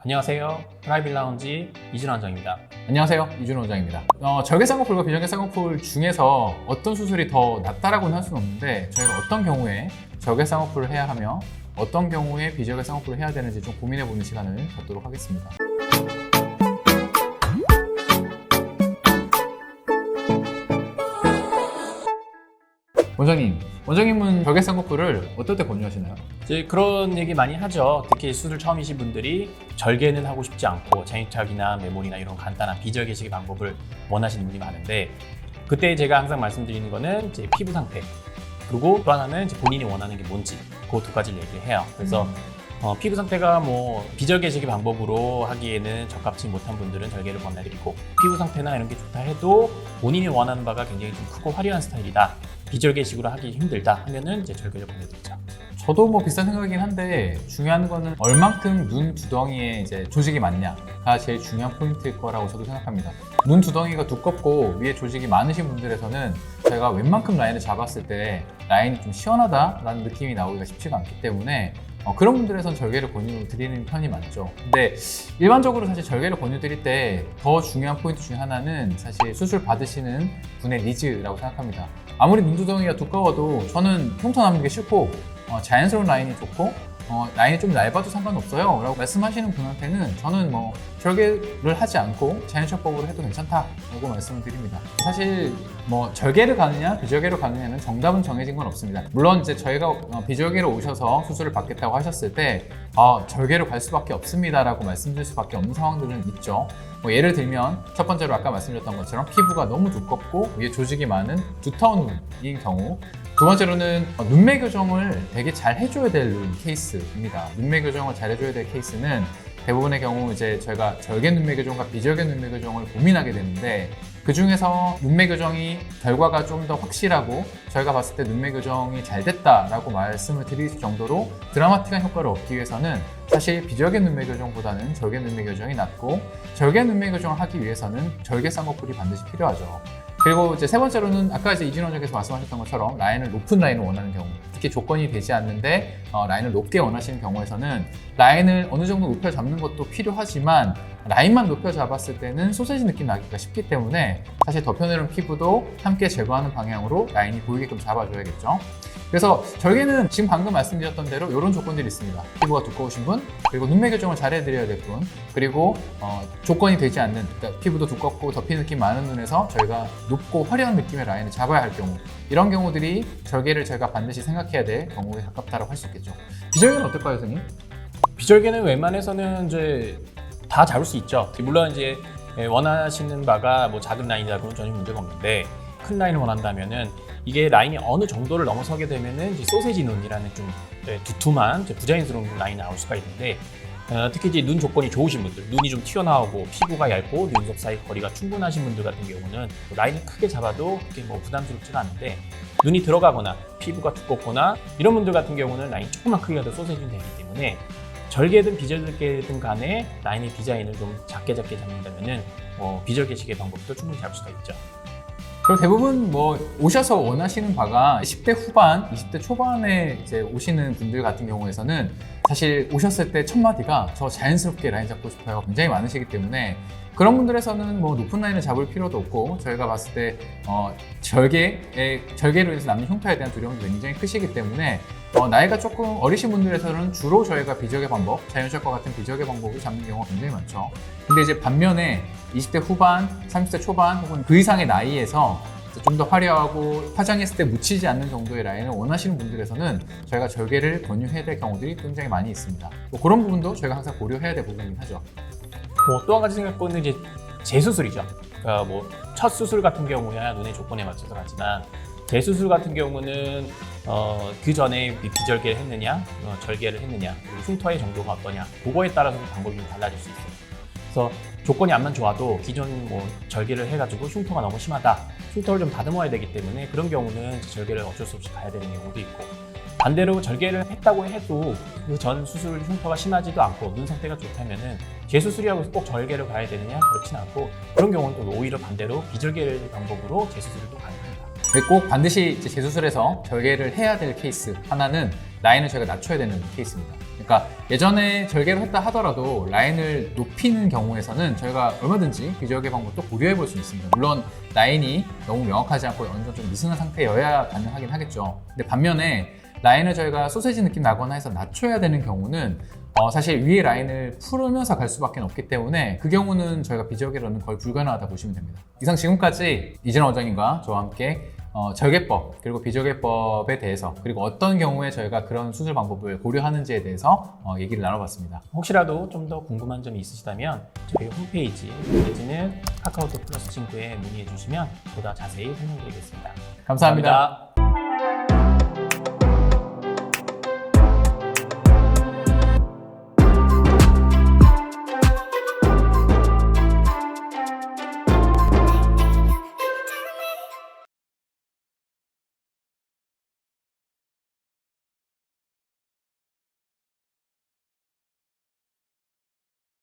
안녕하세요. 프라이빗 라운지 이준호 원장입니다. 안녕하세요, 이준호 원장입니다. 절개 쌍꺼풀과 비절개 쌍꺼풀 중에서 어떤 수술이 더 낫다라고는 할 수는 없는데, 저희가 어떤 경우에 절개 쌍꺼풀을 해야 하며 어떤 경우에 비절개 쌍꺼풀을 해야 되는지 좀 고민해보는 시간을 갖도록 하겠습니다. 원장님은 절개 쌍꺼풀을 어떨 때 권유하시나요? 이제 그런 얘기 많이 하죠. 특히 수술 처음이신 분들이 절개는 하고 싶지 않고 장유착이나 메모리나 이런 간단한 비절개식의 방법을 원하시는 분이 많은데, 그때 제가 항상 말씀드리는 거는 이제 피부 상태, 그리고 또 하나는 이제 본인이 원하는 게 뭔지, 그 두 가지를 얘기를 해요. 그래서 피부 상태가 비절개식의 방법으로 하기에는 적합치 못한 분들은 절개를 권해드리고, 피부 상태나 이런 게 좋다 해도 본인이 원하는 바가 굉장히 좀 크고 화려한 스타일이다, 비절개식으로 하기 힘들다 하면은 이제 절개를 권해드리죠. 저도 비슷한 생각이긴 한데, 중요한 거는 얼만큼 눈 두덩이에 이제 조직이 많냐가 제일 중요한 포인트일 거라고 저도 생각합니다. 눈 두덩이가 두껍고 위에 조직이 많으신 분들에서는 저희가 웬만큼 라인을 잡았을 때 라인이 좀 시원하다라는 느낌이 나오기가 쉽지가 않기 때문에 그런 분들에선 절개를 권유드리는 편이 많죠. 근데 일반적으로 사실 절개를 권유드릴 때 더 중요한 포인트 중에 하나는 사실 수술 받으시는 분의 니즈라고 생각합니다. 아무리 눈두덩이가 두꺼워도 저는 흉터 남는 게 싫고 자연스러운 라인이 좋고 라인이 좀 얇아도 상관없어요 라고 말씀하시는 분한테는 저는 절개를 하지 않고 자연착법으로 해도 괜찮다라고 말씀을 드립니다. 사실 절개를 가느냐 비절개로 가느냐는 정답은 정해진 건 없습니다. 물론 이제 저희가 비절개로 오셔서 수술을 받겠다고 하셨을 때 절개로 갈 수밖에 없습니다 라고 말씀드릴 수밖에 없는 상황들은 있죠. 예를 들면 첫 번째로 아까 말씀드렸던 것처럼 피부가 너무 두껍고 위에 조직이 많은 두터운 눈인 경우, 두 번째로는 눈매 교정을 되게 잘 해줘야 될 케이스입니다. 눈매 교정을 잘 해줘야 될 케이스는 대부분의 경우 이제 저희가 절개 눈매 교정과 비절개 눈매 교정을 고민하게 되는데, 그 중에서 눈매 교정이 결과가 좀 더 확실하고 저희가 봤을 때 눈매 교정이 잘 됐다라고 말씀을 드릴 정도로 드라마틱한 효과를 얻기 위해서는 사실 비절개 눈매 교정보다는 절개 눈매 교정이 낫고, 절개 눈매 교정을 하기 위해서는 절개 쌍꺼풀이 반드시 필요하죠. 그리고 이제 세 번째로는 아까 이제 이준호 원장께서 말씀하셨던 것처럼 높은 라인을 원하는 경우, 특히 조건이 되지 않는데 라인을 높게 원하시는 경우에서는 라인을 어느 정도 높여 잡는 것도 필요하지만 라인만 높여 잡았을 때는 소세지 느낌 나기가 쉽기 때문에 사실 덮여내린 피부도 함께 제거하는 방향으로 라인이 보이게끔 잡아줘야겠죠. 그래서 절개는 지금 방금 말씀드렸던 대로 이런 조건들이 있습니다. 피부가 두꺼우신 분, 그리고 눈매 교정을 잘 해드려야 될 분, 그리고 조건이 되지 않는, 그러니까 피부도 두껍고 덮인 느낌 많은 눈에서 저희가 높고 화려한 느낌의 라인을 잡아야 할 경우, 이런 경우들이 절개를 저희가 반드시 생각해야 될 경우에 가깝다고 할 수 있겠죠. 비절개는 어떨까요, 선생님? 비절개는 웬만해서는 이제 다 잡을 수 있죠. 물론 이제 원하시는 바가 작은 라인이라고는 전혀 문제가 없는데, 큰 라인을 원한다면은 이게 라인이 어느 정도를 넘어서게 되면은 이제 소세지 눈이라는 좀 두툼한 부자연스러운 라인이 나올 수가 있는데, 특히 이제 눈 조건이 좋으신 분들, 눈이 좀 튀어나오고 피부가 얇고 눈썹 사이 거리가 충분하신 분들 같은 경우는 라인을 크게 잡아도 그렇게 부담스럽지가 않은데, 눈이 들어가거나 피부가 두껍거나 이런 분들 같은 경우는 라인 조금만 크게 가도 소세지 눈이 되기 때문에 절개든 비절개든 간에 라인의 디자인을 좀 작게 잡는다면은 비절개식의 방법도 충분히 잡을 수가 있죠. 그리고 대부분 오셔서 원하시는 바가 10대 후반, 20대 초반에 이제 오시는 분들 같은 경우에서는 사실 오셨을 때 첫 마디가 저 자연스럽게 라인 잡고 싶어요 굉장히 많으시기 때문에, 그런 분들에서는 높은 라인을 잡을 필요도 없고, 저희가 봤을 때 절개로 인해서 남는 흉터에 대한 두려움도 굉장히 크시기 때문에 나이가 조금 어리신 분들에서는 주로 저희가 비절개 방법, 자연샷과 같은 비절개 방법을 잡는 경우가 굉장히 많죠. 근데 이제 반면에 20대 후반, 30대 초반 혹은 그 이상의 나이에서 좀 더 화려하고 화장했을 때 묻히지 않는 정도의 라인을 원하시는 분들에서는 저희가 절개를 권유해야 될 경우들이 굉장히 많이 있습니다. 그런 부분도 저희가 항상 고려해야 될 부분이긴 하죠. 또 한 가지 생각보는 이제 재수술이죠. 그러니까 첫 수술 같은 경우야 눈의 조건에 맞춰서 가지만, 재수술 같은 경우는 그 전에 비절개를 했느냐, 절개를 했느냐, 그리고 흉터의 정도가 어떠냐, 그거에 따라서 방법이 좀 달라질 수 있어요. 그래서 조건이 안만 좋아도 기존 절개를 해가지고 흉터가 너무 심하다, 흉터를 좀 다듬어야 되기 때문에 그런 경우는 절개를 어쩔 수 없이 가야 되는 경우도 있고, 반대로 절개를 했다고 해도 그 전 수술 흉터가 심하지도 않고 눈 상태가 좋다면은 재수술이라고 해서 꼭 절개를 가야 되느냐, 그렇진 않고, 그런 경우는 또 오히려 반대로 비절개 방법으로 재수술을 또 가능합니다. 꼭 반드시 재수술에서 절개를 해야 될 케이스 하나는 라인을 저희가 낮춰야 되는 케이스입니다. 그러니까 예전에 절개를 했다 하더라도 라인을 높이는 경우에서는 저희가 얼마든지 비절개 방법도 고려해 볼 수 있습니다. 물론 라인이 너무 명확하지 않고 어느 정도 좀 미승한 상태여야 가능하긴 하겠죠. 근데 반면에 라인을 저희가 소세지 느낌 나거나 해서 낮춰야 되는 경우는 사실 위에 라인을 풀으면서 갈 수밖에 없기 때문에 그 경우는 저희가 비절개로는 거의 불가능하다 보시면 됩니다. 이상 지금까지 이진원 원장님과 저와 함께 절개법 그리고 비절개법에 대해서 그리고 어떤 경우에 저희가 그런 수술 방법을 고려하는지에 대해서 얘기를 나눠봤습니다. 혹시라도 좀 더 궁금한 점이 있으시다면 저희 홈페이지 내지는 카카오톡 플러스 친구에 문의해 주시면 보다 자세히 설명드리겠습니다. 감사합니다.